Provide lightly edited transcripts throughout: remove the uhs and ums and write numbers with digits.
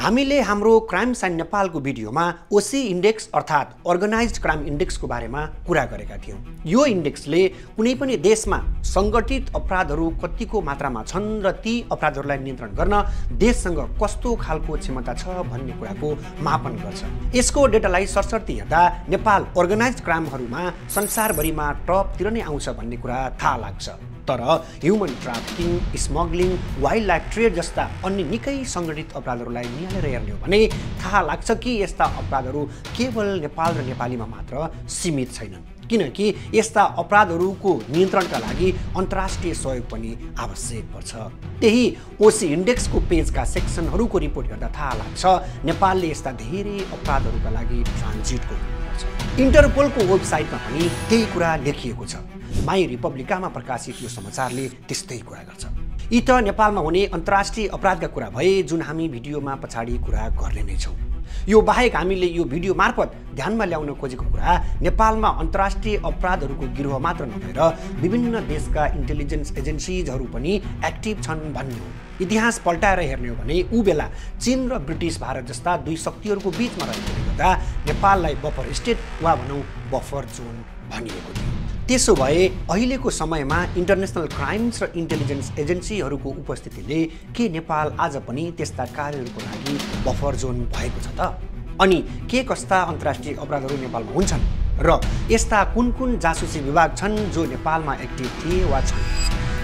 हामीले हाम्रो crimes and नेपालको भिडियोमा ओसी इन्डेक्स अर्थात् अर्गनाइज्ड क्राइम इन्डेक्सको बारेमा कुरा गरेका थियौँ। यो इन्डेक्सले कुनै पनि देशमा सङ्गठित अपराधहरू कतिको मात्रामा छन् र ती अपराधहरूलाई नियन्त्रण गर्न देशसँग कस्तो खालको क्षमता छ भन्ने कुराको मापन गर्छ। यसको डेटालाई सरसर्ती हेर्दा नेपाल अर्गनाइज्ड क्राइमहरूमा संसारभरिमा टपतिर नै आउँछ भन्ने कुरा थाहा लाग्छ। तर human trafficking, smuggling, wild life trade जस्ता अन्य निकै सङ्गठित अपराधहरूलाई निहालेर हेर्ने हो भने थाहा लाग्छ कि यस्ता अपराधहरू केवल नेपाल र नेपालीमा मात्र सीमित छैनन्, किनकि यस्ता अपराधहरूको नियन्त्रणका लागि अन्तर्राष्ट्रिय सहयोग पनि आवश्यक पर्छ। त्यही ओसी इन्डेक्सको पेजका सेक्सनहरूको रिपोर्ट गर्दा थाहा लाग्छ नेपालले यस्ता धेरै अपराधहरूका लागि ट्रान्जिटको गर्नुपर्छ। इन्टरपोलको वेबसाइटमा पनि त्यही कुरा लेखिएको छ। माई रिपब्लिकामा प्रकाशित यो समाचारले त्यस्तै कुरा गर्छ। यी त नेपालमा हुने अन्तर्राष्ट्रिय अपराधका कुरा भए जुन हामी भिडियोमा पछाडि कुरा गर्ने नै छौँ। यो बाहेक हामीले यो भिडियो मार्फत ध्यानमा ल्याउन खोजेको कुरा नेपालमा अन्तर्राष्ट्रिय अपराधहरूको गिरोह मात्र नभएर विभिन्न देशका इन्टेलिजेन्स एजेन्सिजहरू पनि एक्टिभ छन् भन्ने हो। इतिहास पल्टाएर हेर्ने हो भने ऊ बेला चीन र ब्रिटिस भारत जस्ता दुई शक्तिहरूको बिचमा रहेकोले गर्दा नेपाललाई बफर स्टेट वा भनौँ बफर जोन भनिएको थियो। त्यसो भए अहिलेको समयमा इन्टरनेसनल क्राइम्स र इन्टेलिजेन्स एजेन्सीहरूको उपस्थितिले के नेपाल आज पनि त्यस्ता कार्यहरूको लागि बफर जोन भएको छ त? अनि के कस्ता अन्तर्राष्ट्रिय अपराधहरू नेपालमा हुन्छन् र यस्ता कुन कुन जासुसी विभाग छन् जो नेपालमा एक्टिभ थिए वा छन्?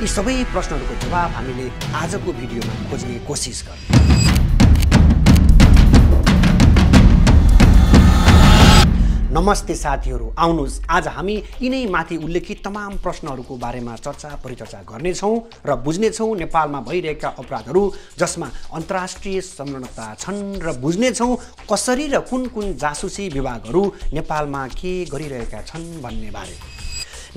यी सबै प्रश्नहरूको जवाब हामीले आजको भिडियोमा खोज्ने कोसिस गर्छौँ। नमस्ते साथीहरू, आउनुहोस् आज हामी यिनै माथि उल्लेखित तमाम प्रश्नहरूको बारेमा परिचर्चा गर्नेछौँ र बुझ्नेछौँ नेपालमा भइरहेका अपराधहरू जसमा अन्तर्राष्ट्रिय संलग्नता छन् र बुझ्नेछौँ कसरी र कुन कुन जासुसी विभागहरू नेपालमा के गरिरहेका छन् भन्ने बारे।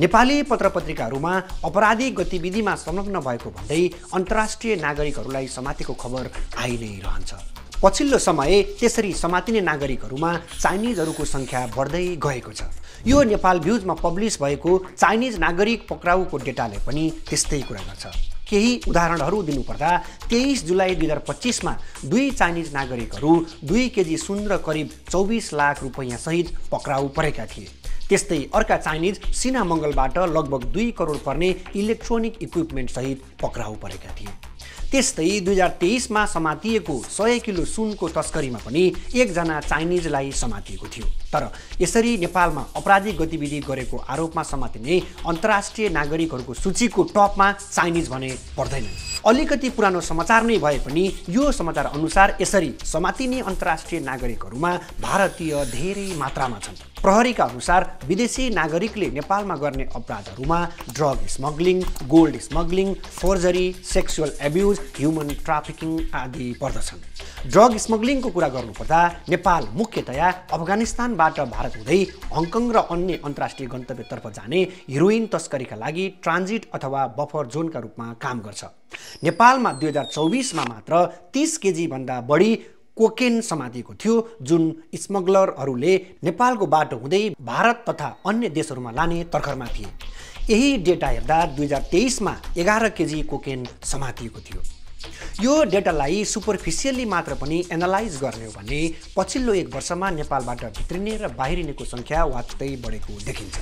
नेपाली पत्रपत्रिकाहरूमा आपराधिक गतिविधिमा संलग्न भएको भन्दै अन्तर्राष्ट्रिय नागरिकहरूलाई समातेको खबर आइ नै रहन्छ। पछिल्लो समय त्यसरी समातिने नागरिकहरूमा चाइनिजहरूको सङ्ख्या बढ्दै गएको छ। यो नेपाल भ्युजमा पब्लिस भएको चाइनिज नागरिक पक्राउको डेटाले पनि त्यस्तै कुरा गर्छ। केही उदाहरणहरू दिनुपर्दा 23 जुलाई 2025मा दुई चाइनिज नागरिकहरू 2 केजी सुन र करिब 24 लाख रुपैयाँ सहित पक्राउ परेका थिए। त्यस्तै अर्का चाइनिज सिना मङ्गलबाट लगभग 2 करोड पर्ने इलेक्ट्रोनिक इक्विपमेन्ट सहित पक्राउ परेका थिए। त्यस्तै 2023मा समातिएको 100 किलो सुनको तस्करीमा पनि एकजना चाइनिजलाई समातिएको थियो। तर यसरी नेपालमा आपराधिक गतिविधि गरेको आरोपमा समातिने अन्तर्राष्ट्रिय नागरिकहरूको सूचीको टपमा चाइनिज भने पर्दैन। अलिकति पुरानो समाचार नै भए पनि यो समाचार अनुसार यसरी समातिने अन्तर्राष्ट्रिय नागरिकहरूमा भारतीय धेरै मात्रामा छन्। प्रहरीका अनुसार विदेशी नागरिकले नेपालमा गर्ने अपराधहरूमा drug smuggling, gold smuggling, forgery, sexual abuse, human trafficking आदि पर्दछन्। ड्रग स्मग्लिङको कुरा गर्नुपर्दा नेपाल मुख्यतया अफगानिस्तानबाट भारत हुँदै हङकङ र अन्य अन्तर्राष्ट्रिय गन्तव्यतर्फ जाने हिरोइन तस्करीका लागि ट्रान्जिट अथवा बफर जोनका रूपमा काम गर्छ। नेपालमा 2024मा मात्र 30 केजी भन्दा बढी कोकेन समातिएको थियो, जुन स्मग्लरहरूले नेपालको बाटो हुँदै भारत तथा अन्य देशहरूमा लाने तर्खरमा थिए। यही डेटा हेर्दा 2023मा 11 केजी कोकेन समातिएको थियो। यो डेटालाई सुपरफिसियली मात्र पनि एनालाइज गर्ने हो भने पछिल्लो 1 वर्षमा नेपालबाट भित्रिने र बाहिरिनेको सङ्ख्या वात्तै बढेको देखिन्छ।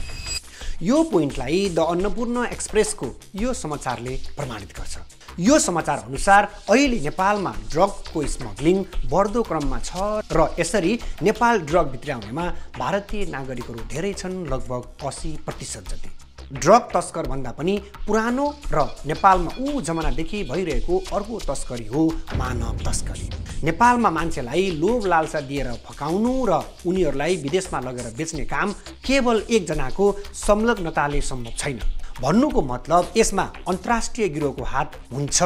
यो पोइन्टलाई द अन्नपूर्ण एक्सप्रेसको यो समाचारले प्रमाणित गर्छ। यो समाचार अनुसार अहिले नेपालमा ड्रगको स्मग्लिङ बढ्दो क्रममा छ र यसरी नेपाल ड्रग भित्राउनेमा भारतीय नागरिकहरू धेरै छन्, लगभग 80% जति। ड्रग तस्कर भन्दा पनि पुरानो र नेपालमा ऊ जमानादेखि भइरहेको अर्को तस्करी हो मानव तस्करी। नेपालमा मान्छेलाई लोभ लालसा दिएर फकाउनु र उनीहरूलाई विदेशमा लगेर बेच्ने काम केवल एकजनाको संलग्नताले सम्भव छैन। भन्नुको मतलब यसमा अन्तर्राष्ट्रिय गिरोहको हात हुन्छ।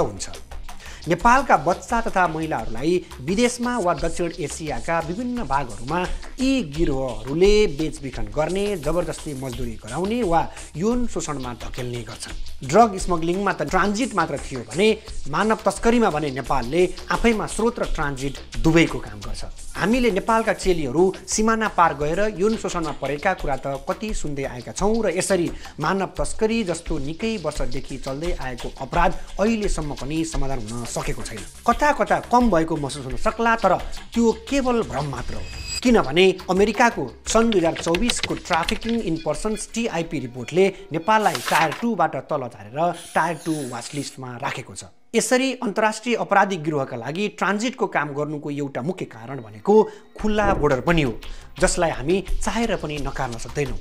नेपालका बच्चा तथा महिलाहरूलाई विदेशमा वा दक्षिण एसियाका विभिन्न भागहरूमा यी गिरोहहरूले बेचबिखन गर्ने, जबरजस्ती मजदुरी गराउने वा यौन शोषणमा धकेल्ने गर्छन्। ड्रग स्मग्लिङमा त ट्रान्जिट मात्र थियो भने मानव तस्करीमा भने नेपालले आफैमा स्रोत र ट्रान्जिट दुवैको काम गर्छ। हामीले नेपालका चेलीहरू सिमाना पार गएर यौन शोषणमा परेका कुरा त कति सुन्दै आएका छौँ र यसरी मानव तस्करी जस्तो निकै वर्षदेखि चल्दै आएको अपराध अहिलेसम्म पनि समाधान हुन सकेको छैन। कता कता कम भएको महसुस हुन सक्ला, तर त्यो केवल भ्रम मात्र हो। किनभने अमेरिकाको सन् 2024 को ट्राफिकिङ इन पर्सन्स TIP रिपोर्टले नेपाललाई टायर 2 बाट तल झारेर टायर 2 वाच लिस्टमा राखेको छ। यसरी अन्तर्राष्ट्रिय अपराधिक गिरोहका लागि ट्रान्जिटको काम गर्नुको एउटा मुख्य कारण भनेको खुल्ला बोर्डर पनि हो, जसलाई हामी चाहेर पनि नकार्न सक्दैनौँ।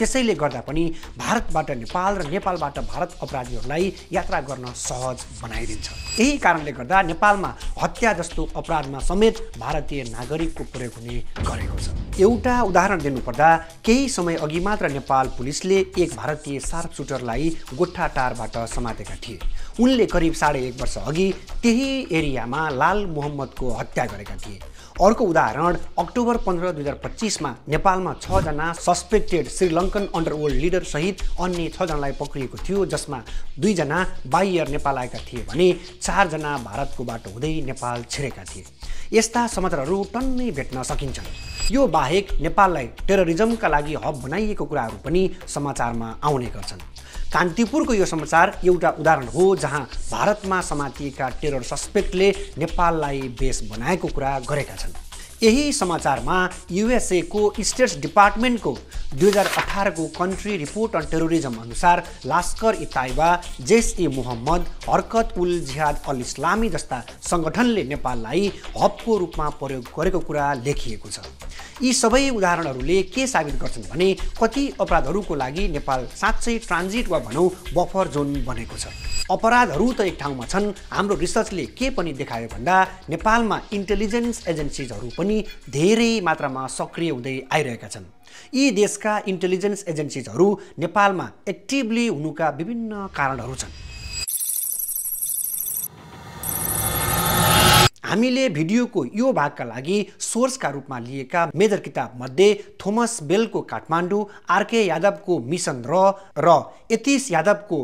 त्यसैले गर्दा पनि भारतबाट नेपाल र नेपालबाट भारत अपराधीहरूलाई यात्रा गर्न सहज बनाइदिन्छ। यही कारणले गर्दा नेपालमा हत्या जस्तो अपराधमा समेत भारतीय नागरिकको प्रयोग हुने गरेको छ। एउटा उदाहरण दिनुपर्दा केही समय अघि मात्र नेपाल पुलिसले एक भारतीय शार्प सुटरलाई गोठाटारबाट समातेका थिए। उनले करिब 1.5 वर्ष अघि त्यही एरियामा लाल मोहम्मदको हत्या गरेका थिए। अर्को उदाहरण अक्टोबर 15, 2025 मा नेपालमा 6 जना सस्पेक्टेड श्रीलङ्कन अन्डरवर्ल्ड लिडर सहित अन्य 6 जनालाई पक्रिएको थियो, जसमा 2 जना बाहिर नेपाल आएका थिए भने 4 जना भारतको बाटो हुँदै नेपाल छिरेका थिए। यस्ता समाचारहरू टन्नै भेट्न सकिन्छन्। यो बाहेक नेपाललाई टेररिजमका लागि हब बनाइएको कुराहरू पनि समाचारमा आउने गर्छन्। कान्तिपुरको यो समाचार एउटा उदाहरण हो जहाँ भारतमा समातिएका टेरर सस्पेक्टले नेपाललाई बेस बनाएको कुरा गरेका छन्। यही समाचारमा USA को स्टेट्स डिपार्टमेन्टको 2018 को कन्ट्री रिपोर्ट अन टेरोरिजम अनुसार लस्कर-ए-तैयबा, जैश-ए-मोहम्मद, हरकत उल जिहाद अल इस्लामी जस्ता सङ्गठनले नेपाललाई हबको रूपमा प्रयोग गरेको कुरा लेखिएको छ। यी सबै उदाहरणहरूले के साबित गर्छन् भने कति अपराधहरूको लागि नेपाल साँच्चै ट्रान्जिट वा भनौँ बफर जोन बनेको छ। अपराधहरू त एक ठाउँमा छन्, हाम्रो रिसर्चले के पनि देखायो भन्दा नेपालमा इन्टेलिजेन्स एजेन्सिजहरू पनि धेरै मात्रामा सक्रिय हुँदै आइरहेका छन्। यी देशका इन्टेलिजेन्स एजेन्सिजहरू नेपालमा एक्टिभली हुनुका विभिन्न कारणहरू छन्। हामीले भिडियोको यो भागका लागि सोर्सका रूपमा लिएका मेजर किताब मध्ये थोमस बेलको काठमाडौँ, RK यादवको मिसन र यतीश यादवको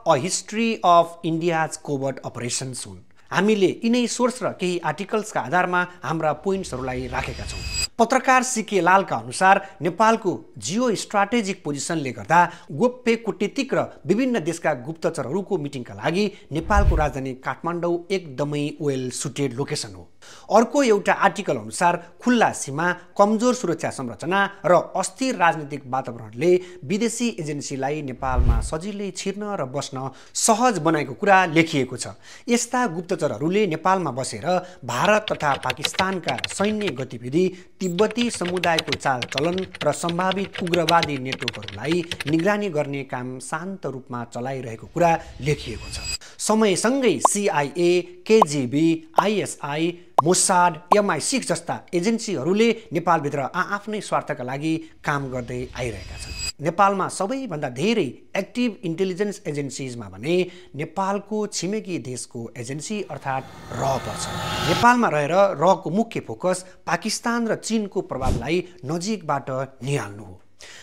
a history of India's covert operations हुन्। हामीले यिनै सोर्स र केही आर्टिकल्सका आधारमा हाम्रा पोइन्ट्सहरूलाई राखेका छौँ। पत्रकार CK लालका अनुसार नेपालको जियो स्ट्राटेजिक पोजिसनले गर्दा गोप्य कूटनीतिक र विभिन्न देशका गुप्तचरहरूको मिटिङका लागि नेपालको राजधानी काठमाडौँ एकदमै वेल सुटेड लोकेसन हो। अर्को एउटा आर्टिकल अनुसार खुल्ला सीमा, कमजोर सुरक्षा संरचना र अस्थिर राजनीतिक वातावरणले विदेशी एजेन्सीलाई नेपालमा सजिलै छिर्न र बस्न सहज बनाएको कुरा लेखिएको छ। यस्ता गुप्तचरहरूले नेपालमा बसेर भारत तथा पाकिस्तानका सैन्य गतिविधि, तिब्बती समुदायको चालचलन र सम्भावित उग्रवादी नेटवर्कहरूलाई निगरानी गर्ने काम शान्त रूपमा चलाइरहेको कुरा लेखिएको छ। समयसँगै CIA, KGB, ISI, मोसाड, MI6 जस्ता एजेन्सीहरूले नेपालभित्र आफ्नै स्वार्थका लागि काम गर्दै आइरहेका छन्। नेपालमा सबैभन्दा धेरै एक्टिभ इन्टेलिजेन्स एजेन्सिजमा भने नेपालको छिमेकी देशको एजेन्सी अर्थात् र पर्छ। नेपालमा रहेर रको मुख्य फोकस पाकिस्तान र चीनको प्रभावलाई नजिकबाट निहाल्नु हो।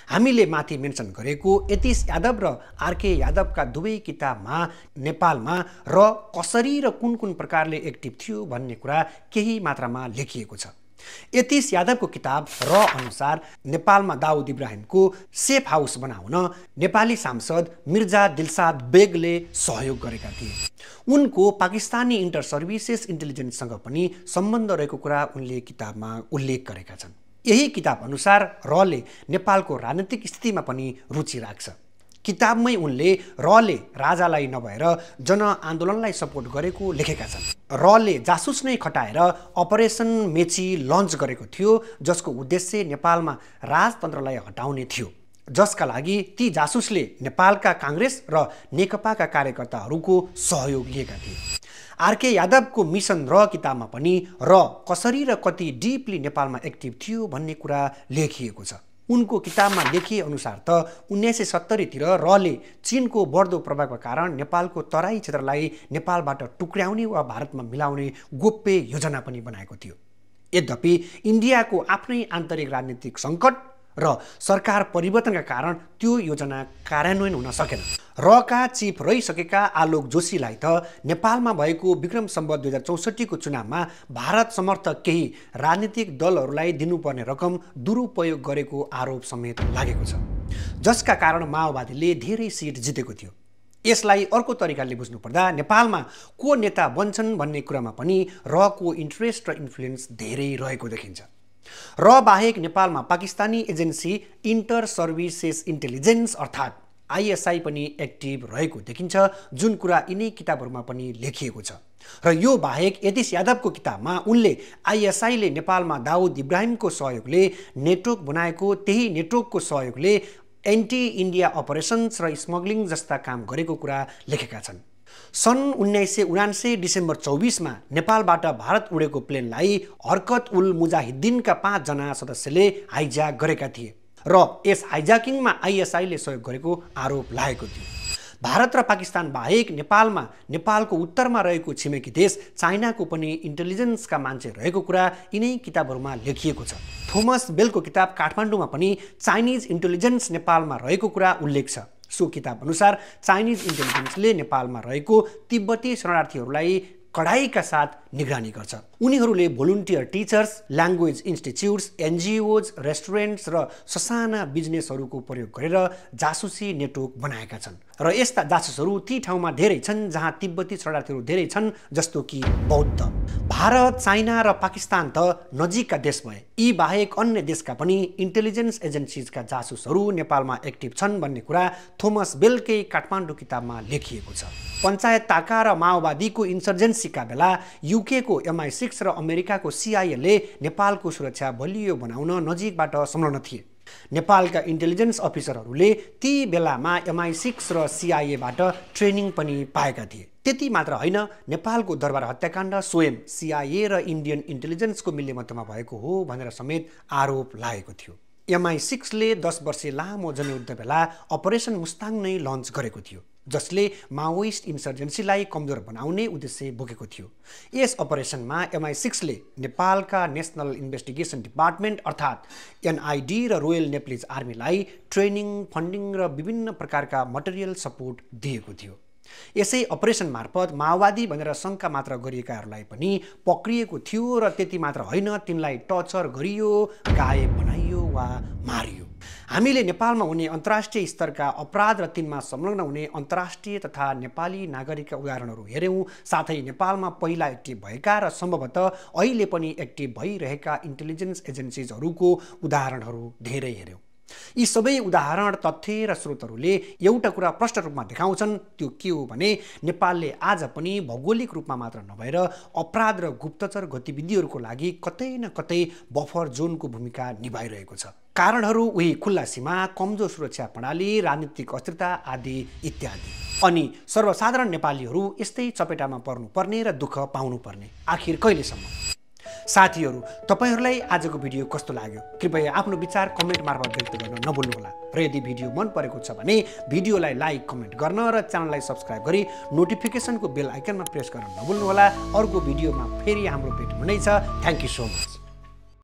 हामीले माथि मेन्सन गरेको यतीश यादव र RK यादवका दुवै किताबमा नेपालमा र कसरी र कुन कुन प्रकारले एक्टिभ थियो भन्ने कुरा केही मात्रामा लेखिएको छ। यतीश यादवको किताब र अनुसार नेपालमा दाउद इब्राहिमको सेफ हाउस बनाउन नेपाली सांसद मिर्जा दिलसाद बेगले सहयोग गरेका थिए। उनको पाकिस्तानी इन्टर सर्भिसेस इन्टेलिजेन्ससँग पनि सम्बन्ध रहेको कुरा उनले किताबमा उल्लेख गरेका छन्। यही किताब अनुसार रले नेपालको राजनीतिक स्थितिमा पनि रुचि राख्छ। किताबमै उनले रले राजालाई नभएर जनआन्दोलनलाई सपोर्ट गरेको लेखेका छन्। रले जासुस नै खटाएर अपरेसन मेची लन्च गरेको थियो, जसको उद्देश्य नेपालमा राजतन्त्रलाई हटाउने थियो, जसका लागि ती जासुसले नेपालका काङ्ग्रेस र नेकपाका कार्यकर्ताहरूको सहयोग लिएका थिए। RK यादवको मिसन र किताबमा पनि र कसरी र कति डिपली नेपालमा एक्टिभ थियो भन्ने कुरा लेखिएको छ। उनको किताबमा लेखिए अनुसार त 1970 तिर रले चीनको बढ्दो प्रभावका कारण नेपालको तराई क्षेत्रलाई नेपालबाट टुक्र्याउने वा भारतमा मिलाउने गोप्य योजना पनि बनाएको थियो। यद्यपि इन्डियाको आफ्नै आन्तरिक राजनीतिक सङ्कट र सरकार परिवर्तनका कारण त्यो योजना कार्यान्वयन हुन सकेन। रका चिफ रहिसकेका आलोक जोशीलाई त नेपालमा भएको विक्रम सम्वत 2064 को चुनावमा भारत समर्थक केही राजनीतिक दलहरूलाई दिनुपर्ने रकम दुरुपयोग गरेको आरोप समेत लागेको छ, जसका कारण माओवादीले धेरै सिट जितेको थियो। यसलाई अर्को तरिकाले बुझ्नुपर्दा नेपालमा को नेता बन्छन् भन्ने कुरामा पनि रको इन्ट्रेस्ट र इन्फ्लुएन्स धेरै रहेको देखिन्छ। र बाहेक नेपालमा Pakistani agency inter services intelligence अर्थात् आइएसआई पनि एक्टिभ रहेको देखिन्छ, जुन कुरा यिनै किताबहरूमा पनि लेखिएको छ। र यो बाहेक यतीश यादवको किताबमा उनले आइएसआईले नेपालमा दाउद इब्राहिमको सहयोगले नेटवर्क बनाएको, त्यही नेटवर्कको सहयोगले एन्टी इन्डिया अपरेसन्स र स्मग्लिङ जस्ता काम गरेको कुरा लेखेका छन्। सन् 1979 डिसेम्बर 24 मा नेपालबाट भारत उडेको प्लेनलाई हरकत उल मुजाहिद्दिनका 5 जना सदस्यले हाइज्याक गरेका थिए र यस हाइज्याकिङमा आइएसआईले सहयोग गरेको आरोप लागेको थियो। भारत र पाकिस्तान बाहेक नेपालमा नेपालको उत्तरमा रहेको छिमेकी देश चाइनाको पनि इन्टेलिजेन्सका मान्छे रहेको कुरा यिनै किताबहरूमा लेखिएको छ। थोमस बेलको किताब काठमाडौँमा पनि चाइनिज इन्टेलिजेन्स नेपालमा रहेको कुरा उल्लेख छ। सो किताब अनुसार चाइनिज इन्टेलिजेन्सले नेपालमा रहेको तिब्बती शरणार्थीहरूलाई कडाइका साथ निगरानी गर्छ। उनीहरूले volunteer teachers, language institutes, NGOs, restaurants र ससाना बिजनेसहरूको प्रयोग गरेर जासुसी नेटवर्क बनाएका छन्। र यस्ता जासुसहरू ती ठाउँमा धेरै छन् जहाँ तिब्बती शरणार्थीहरू धेरै छन्, जस्तो कि बौद्ध। भारत, चाइना र पाकिस्तान त नजिकका देश भए, यी बाहेक अन्य देशका पनि इन्टेलिजेन्स एजेन्सिजका जासुसहरू नेपालमा एक्टिभ छन् भन्ने कुरा थोमस बेलकै काठमाडौँ किताबमा लेखिएको छ। पञ्चायत ताका र माओवादीको इन्सर्जेन्सीका बेला युकेको MI6 र अमेरिकाको CIA ले नेपालको सुरक्षा बलियो बनाउन नजिकबाट संलग्न थिए। नेपालका इन्टेलिजेन्स अफिसरहरूले ती बेलामा MI6 र CIA बाट ट्रेनिङ पनि पाएका थिए। त्यति मात्र होइन, नेपालको दरबार हत्याकाण्ड स्वयं CIA र इन्डियन इन्टेलिजेन्सको मिलेमतोमा भएको हो भनेर समेत आरोप लागेको थियो। MI6 ले 10 वर्षे लामो जनयुद्ध बेला अपरेसन मुस्ताङ नै लन्च गरेको थियो, जसले माओइस्ट इन्सर्जेन्सीलाई कमजोर बनाउने उद्देश्य बोकेको थियो। यस अपरेसनमा MI6 ले नेपालका नेसनल इन्भेस्टिगेसन डिपार्टमेन्ट अर्थात् NID र रोयल नेप्लिज आर्मीलाई ट्रेनिङ, फन्डिङ र विभिन्न प्रकारका मटेरियल सपोर्ट दिएको थियो। यसै अपरेसन मार्फत माओवादी भनेर शङ्का मात्र गरिएकाहरूलाई पनि पक्रिएको थियो र त्यति मात्र होइन, तिनलाई टर्चर गरियो, गायब बनाइयो वा मारियो। हामीले नेपालमा हुने अन्तर्राष्ट्रिय स्तरका अपराध र तिनमा संलग्न हुने अन्तर्राष्ट्रिय तथा नेपाली नागरिकका उदाहरणहरू हेऱ्यौँ, साथै नेपालमा पहिला एक्टिभ भएका र सम्भवतः अहिले पनि एक्टिभ भइरहेका इन्टेलिजेन्स एजेन्सिजहरूको उदाहरणहरू धेरै हेऱ्यौँ। यी सबै उदाहरण, तथ्य र स्रोतहरूले एउटा कुरा प्रष्ट रूपमा देखाउँछन्, त्यो के हो भने नेपालले आज पनि भौगोलिक रूपमा मात्र नभएर अपराध र गुप्तचर गतिविधिहरूको लागि कतै न कतै बफर जोनको भूमिका निभाइरहेको छ। कारणहरू उही खुल्ला सीमा, कमजोर सुरक्षा प्रणाली, राजनीतिक अस्थिरता आदि इत्यादि। अनि सर्वसाधारण नेपालीहरू यस्तै चपेटामा पर्नुपर्ने र दुःख पाउनुपर्ने आखिर कहिलेसम्म? साथीहरू, तपाईहरूलाई आजको भिडियो कस्तो लाग्यो? कृपया आफ्नो विचार कमेन्ट मार्फत व्यक्त गर्न नभुल्नुहोला। र यदि भिडियो मन परेको छ भने भिडियोलाई लाइक, कमेन्ट गर्न र च्यानललाई सब्स्क्राइब गरी नोटिफिकेसनको बेल आइकनमा प्रेस गर्न नभुल्नुहोला। अर्को भिडियोमा फेरि हाम्रो भेट हुनेछ। Thank you so much.